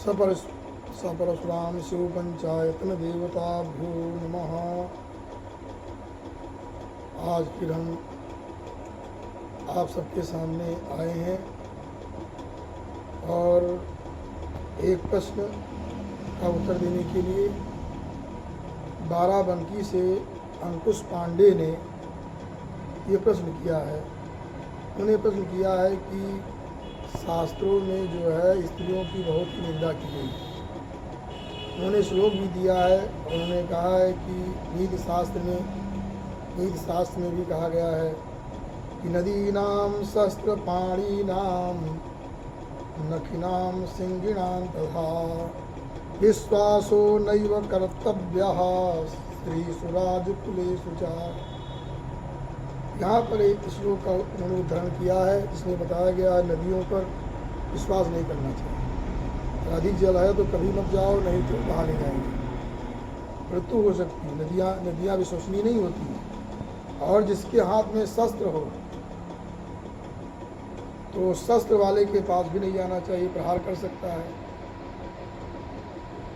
सपरशुराम शिव पंचायतन देवताभ्यो नमः। आज फिर हम आप सबके सामने आए हैं और एक प्रश्न का उत्तर देने के लिए बाराबंकी से अंकुश पांडे ने ये प्रश्न किया है। उन्हें प्रश्न किया है कि शास्त्रों में जो है स्त्रियों की बहुत ही निंदा की गई है। उन्होंने श्लोक भी दिया है और उन्होंने कहा है कि नीति शास्त्र में भी कहा गया है कि नदीनां शस्त्रपाणीनां नखिनां सिंहिणां तथा विश्वासो नैव कर्तव्यः स्त्रीषु राजकुलेषु च। यहाँ पर एक श्लोक का उन्होंने उदाहरण किया है जिसमें बताया गया है नदियों पर विश्वास नहीं करना चाहिए। अधिक जल है तो कभी मत जाओ, नहीं तो बहा ले जाएंगे, मृत्यु हो सकती है। नदियाँ विश्वसनीय नहीं होती। और जिसके हाथ में शस्त्र हो तो शस्त्र वाले के पास भी नहीं जाना चाहिए, प्रहार कर सकता है।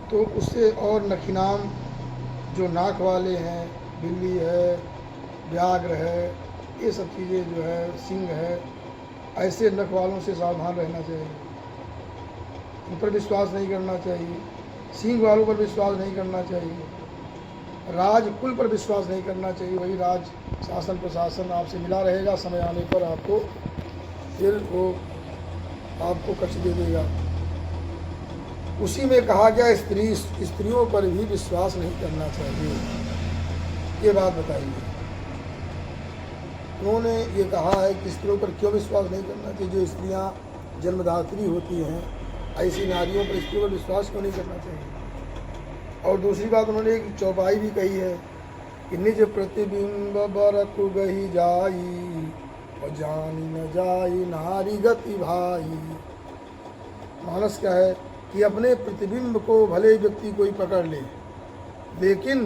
तो उससे और नखिनाम जो नाक वाले हैं, बिल्ली है, व्याघ्र है, ये सब चीज़ें जो है, सिंह है, ऐसे नख वालों से सावधान रहना चाहिए। उन पर विश्वास नहीं करना चाहिए। सिंह वालों पर विश्वास नहीं करना चाहिए। राजकुल पर विश्वास नहीं करना चाहिए। वही राज शासन प्रशासन आपसे मिला रहेगा, समय आने पर आपको फिर वो आपको कष्ट दे देगा। उसी में कहा गया स्त्रियों पर भी विश्वास नहीं करना चाहिए। ये बात बताइए। उन्होंने ये कहा है कि स्त्रियों पर क्यों विश्वास नहीं करना चाहिए। जो स्त्रियां जन्मदात्री होती हैं, ऐसी नारियों पर स्त्रियों पर विश्वास क्यों नहीं करना चाहिए। और दूसरी बात उन्होंने एक चौपाई भी कही है कि निज प्रतिबिंब बरक गही जाई और जानी न जाई नारी गति भाई। मानस क्या है कि अपने प्रतिबिंब को भले व्यक्ति कोई पकड़ ले, लेकिन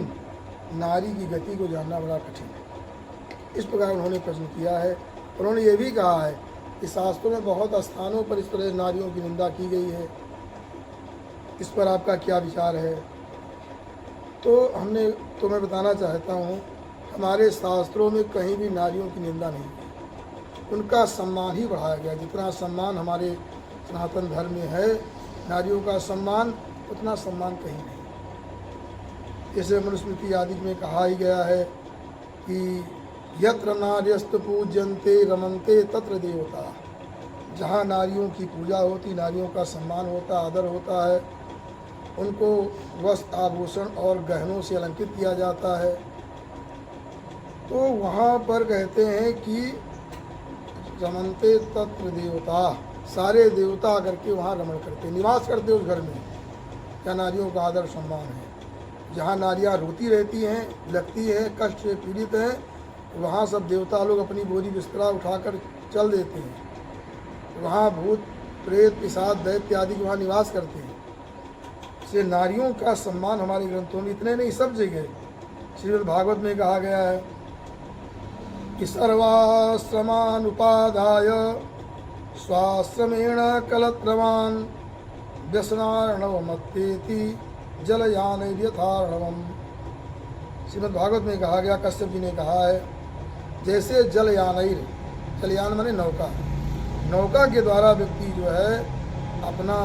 नारी की गति को जानना बड़ा कठिन है। इस प्रकार उन्होंने प्रश्न किया है। उन्होंने ये भी कहा है कि शास्त्रों में बहुत स्थानों पर इस तरह नारियों की निंदा की गई है। इस पर आपका क्या विचार है। तो मैं बताना चाहता हूँ, हमारे शास्त्रों में कहीं भी नारियों की निंदा नहीं है। उनका सम्मान ही बढ़ाया गया। जितना सम्मान हमारे सनातन धर्म में है नारियों का सम्मान, उतना सम्मान कहीं नहीं। जैसे मनुस्मृति आदि में कहा ही गया है कि यत्र नार्यस्तु पूज्यन्ते रमन्ते तत्र देवता। जहाँ नारियों की पूजा होती, नारियों का सम्मान होता, आदर होता है, उनको वस्त्र आभूषण और गहनों से अलंकृत किया जाता है, तो वहाँ पर कहते हैं कि रमन्ते तत्र देवता। सारे देवता करके वहाँ रमण करते, निवास करते उस घर में। क्या नारियों का आदर सम्मान है। जहाँ नारियाँ रोती रहती हैं, लगती हैं, कष्ट से पीड़ित हैं, वहाँ सब देवता लोग अपनी बोरी बिस्तरा उठाकर चल देते हैं। वहाँ भूत प्रेत पिशाच दैत्य आदि वहाँ निवास करते हैं। इसलिए नारियों का सम्मान हमारे ग्रंथों में इतने नहीं, सब जगह श्रीमद् भागवत में कहा गया है कि सर्वाश्रमान उपादाय स्वाश्रमेण कलत्रवान व्यसनार्णवमत्तेति जलयान यथार्णवम्। श्रीमद् भागवत में कहा गया, कश्यप जी ने कहा है, जैसे जलयान माने नौका के द्वारा व्यक्ति जो है अपना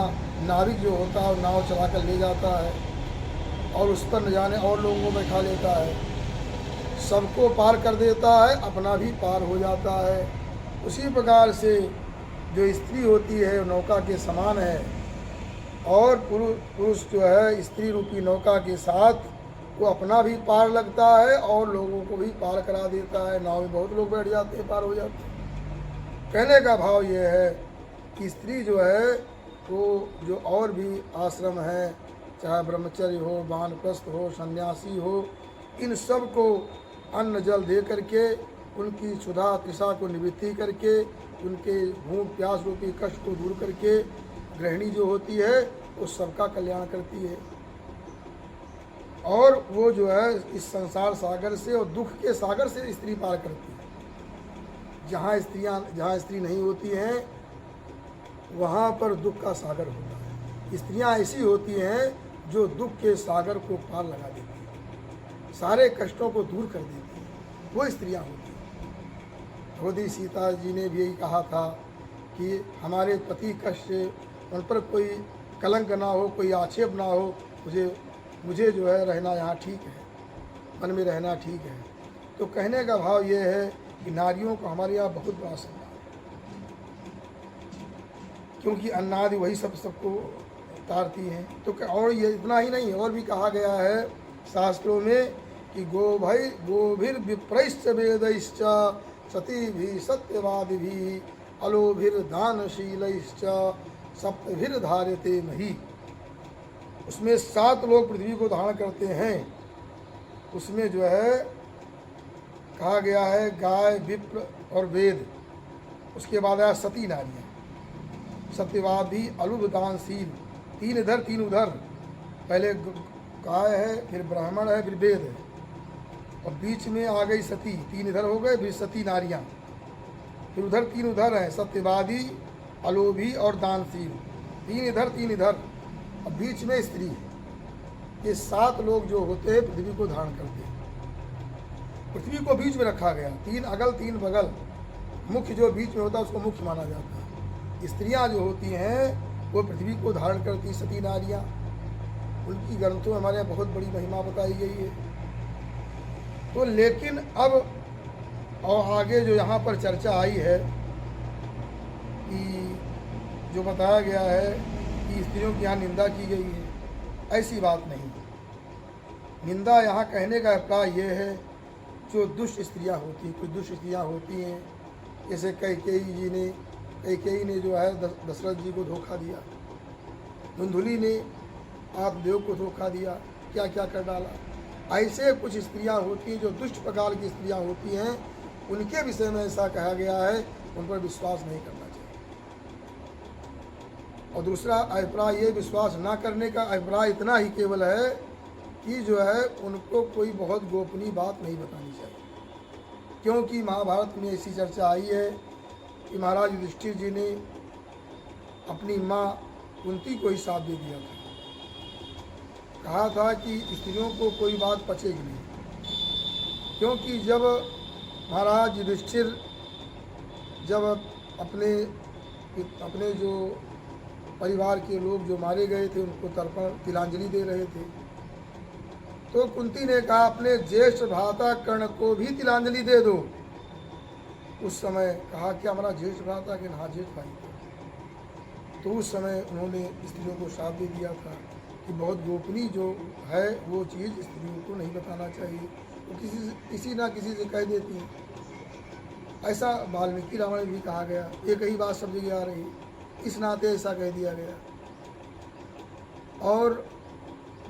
नाविक जो होता है नाव चला कर ले जाता है और उस पर न जाने और लोगों को बैठा लेता है, सबको पार कर देता है, अपना भी पार हो जाता है। उसी प्रकार से जो स्त्री होती है नौका के समान है और पुरुष जो है स्त्री रूपी नौका के साथ वो अपना भी पार लगता है और लोगों को भी पार करा देता है। नाव में बहुत लोग बैठ जाते हैं, पार हो जाते हैं। कहने का भाव ये है कि स्त्री जो है वो जो और भी आश्रम है, चाहे ब्रह्मचर्य हो, वानप्रस्थ हो, सन्यासी हो, इन सब को अन्न जल दे करके उनकी क्षुधा तृषा को निवृत्ति करके उनके भूख प्यास रूपी कष्ट को दूर करके गृहिणी जो होती है वो सबका कल्याण करती है। और वो जो है इस संसार सागर से और दुख के सागर से स्त्री पार करती है। जहाँ स्त्री नहीं होती हैं वहाँ पर दुख का सागर होता है। स्त्रियां ऐसी होती हैं जो दुख के सागर को पार लगा देती हैं, सारे कष्टों को दूर कर देती हैं, वो स्त्रियां होती हैं। भगवती सीता जी ने भी यही कहा था कि हमारे पति कष्ट, उन पर कोई कलंक ना हो, कोई आक्षेप ना हो, मुझे जो है रहना यहाँ ठीक है, मन में रहना ठीक है। तो कहने का भाव ये है कि नारियों को हमारे यहाँ बहुत बड़ा सम्मान है, क्योंकि अन्नादि वही सबको तारती हैं। तो और ये इतना ही नहीं, और भी कहा गया है शास्त्रों में कि गोभिर विप्रैश्च वेदैश्च सतीभिः सत्यवादिभिः अलोभिर्दानशीलैश्च सप्तभिर्धार्यते मही। उसमें 7 लोग पृथ्वी को धारण करते हैं। उसमें जो है कहा गया है गाय, विप्र और वेद, उसके बाद आया सती नारियाँ, सत्यवादी, अलुभ, दानशील, 3 इधर 3 उधर। पहले गाय है, फिर ब्राह्मण है, फिर वेद है, और बीच में आ गई सती, 3 इधर हो गए, फिर सती नारियाँ, फिर उधर 3 उधर हैं, सत्यवादी, अलोभी और दानशील, 3 इधर 3 इधर, और बीच में स्त्री। ये 7 लोग जो होते हैं पृथ्वी को धारण करते हैं। पृथ्वी को बीच में रखा गया, 3 अगल 3 बगल, मुख्य जो बीच में होता है उसको मुख्य माना जाता है। स्त्रियां जो होती हैं वो पृथ्वी को धारण करती सती नारियां, उनकी ग्रंथों में हमारे यहाँ बहुत बड़ी महिमा बताई गई है। तो लेकिन अब और आगे जो यहाँ पर चर्चा आई है कि जो बताया गया है कि स्त्रियों की यहाँ निंदा की गई है, ऐसी बात नहीं। निंदा यहाँ कहने का अभिप्राय ये है जो दुष्ट स्त्रियाँ होती, कुछ दुष्ट स्त्रियाँ होती हैं, जैसे कैकेयी ने जो है दशरथ जी को धोखा दिया, धुंधुली ने आत्मदेव को धोखा दिया, क्या क्या कर डाला। ऐसे कुछ स्त्रियाँ होती हैं जो दुष्ट प्रकार की स्त्रियाँ होती हैं, उनके विषय में ऐसा कहा गया है उन पर विश्वास नहीं करना चाहिए। और दूसरा अभिप्राय ये, विश्वास ना करने का अभिप्राय इतना ही केवल है कि जो है उनको कोई बहुत गोपनीय बात नहीं बतानी चाहिए, क्योंकि महाभारत में ऐसी चर्चा आई है कि महाराज युधिष्ठिर जी ने अपनी माँ कुंती को ही साथ दे दिया था, कहा था कि स्त्रियों को कोई बात पचेगी नहीं, क्योंकि जब महाराज युधिष्ठिर जब अपने जो परिवार के लोग जो मारे गए थे उनको तर्पण तिलांजलि दे रहे थे, तो कुंती ने कहा अपने ज्येष्ठ भ्राता कर्ण को भी तिलांजलि दे दो। उस समय कहा कि हमारा ज्येष्ठ भ्राता के हाँ ज्येष्ठ भाई थे। तो उस समय उन्होंने स्त्रियों को श्राप दे दिया था कि बहुत गोपनीय जो है वो चीज़ स्त्रियों को नहीं बताना चाहिए, वो किसी ना किसी से कह देती हैं। ऐसा वाल्मीकि रामायण में भी कहा गया, एक ही बात सब जगह आ रही, इस नाते ऐसा कह दिया गया। और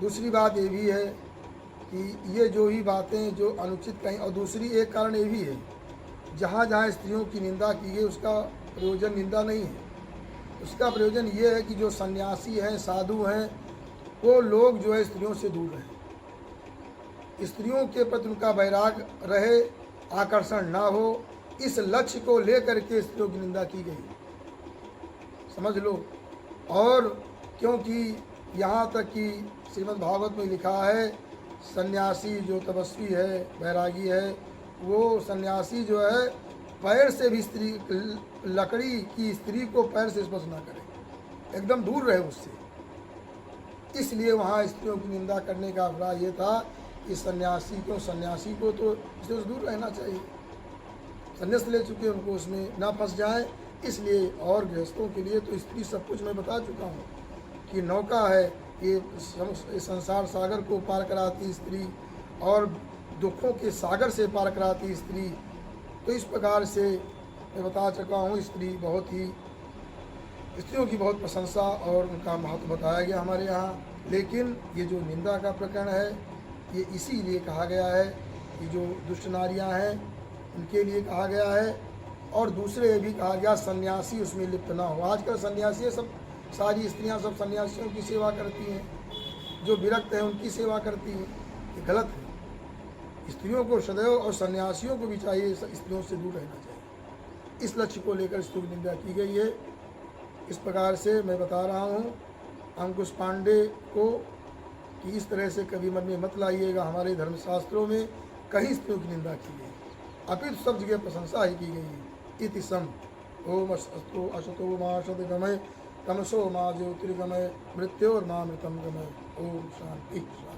दूसरी बात ये भी है कि ये जो ही बातें जो अनुचित कहीं, और दूसरी एक कारण ये भी है जहाँ जहाँ स्त्रियों की निंदा की गई उसका प्रयोजन निंदा नहीं है, उसका प्रयोजन ये है कि जो सन्यासी हैं, साधु हैं, वो लोग जो है स्त्रियों से दूर रहें, स्त्रियों के प्रति उनका वैराग रहे, आकर्षण ना हो, इस लक्ष्य को लेकर के स्त्रियों की निंदा की गई, समझ लो। और क्योंकि यहाँ तक कि श्रीमद् भागवत में लिखा है सन्यासी जो तपस्वी है, वैरागी है, वो सन्यासी जो है पैर से भी स्त्री, लकड़ी की स्त्री को पैर से स्पर्श ना करे, एकदम दूर रहे उससे। इसलिए वहाँ स्त्रियों की निंदा करने का अभिप्राय ये था कि सन्यासी को तो इससे दूर रहना चाहिए, संन्यास ले चुके उनको उसमें ना फंस जाए। इसलिए और गृहस्थों के लिए तो स्त्री सब कुछ मैं बता चुका हूँ कि नौका है, ये संसार सागर को पार कराती स्त्री और दुखों के सागर से पार कराती स्त्री। तो इस प्रकार से मैं बता चुका हूँ, स्त्रियों की बहुत प्रशंसा और उनका महत्व बताया गया हमारे यहाँ। लेकिन ये जो निंदा का प्रकरण है ये इसीलिए कहा गया है कि जो दुष्ट नारियाँ हैं उनके लिए कहा गया है, और दूसरे ये भी कहा गया सन्यासी उसमें लिप्त ना हो। आजकल सन्यासी सब, सारी स्त्रियां सब सन्यासियों की सेवा करती हैं, जो विरक्त हैं उनकी सेवा करती हैं, ये गलत है। स्त्रियों को सदैव और सन्यासियों को भी चाहिए स्त्रियों से दूर रहना चाहिए। इस लक्ष्य को लेकर स्त्रियों की निंदा की गई है। इस प्रकार से मैं बता रहा हूँ अंकुश पांडे को कि इस तरह से कभी मन में मत लाइएगा। हमारे धर्मशास्त्रों में कहीं स्त्रियों की निंदा की गई, अपितु सब जगह प्रशंसा ही की गई। इति सम ओम अस्तु असतो मा सद्गमय तमसो मा ज्योतिर्गमय मृत्योर्मा मृतम गमय। ओम शांति शांति।